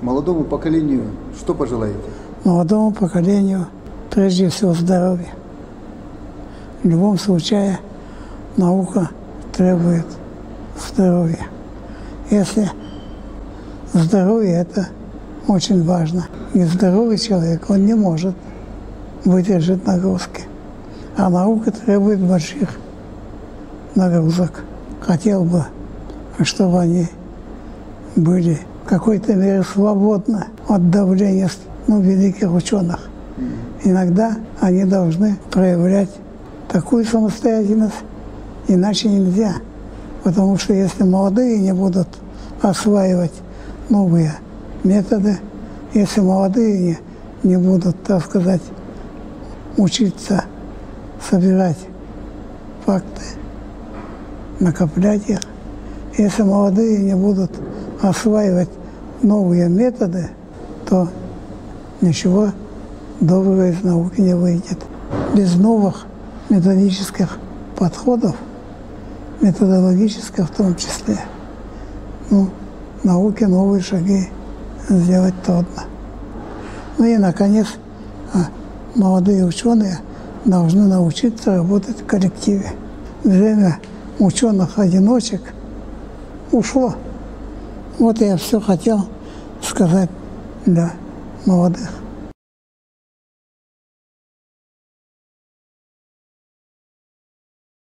Молодому поколению что пожелаете? Молодому поколению прежде всего здоровья. В любом случае наука требует здоровья. Если здоровье, это очень важно. Нездоровый человек, он не может выдержать нагрузки. А наука требует больших нагрузок. Хотел бы, чтобы они были в какой-то мере свободны от давления великих ученых. Иногда они должны проявлять такую самостоятельность, иначе нельзя. Потому что если молодые не будут осваивать новые методы, если молодые не будут, так сказать, учиться собирать факты, накоплять их, если молодые не будут осваивать новые методы, то ничего доброго из науки не выйдет. Без новых методических подходов, методологических в том числе, науке новые шаги сделать трудно. Ну и, наконец, молодые ученые должны научиться работать в коллективе. Время ученых-одиночек ушло. Вот я все хотел сказать для молодых.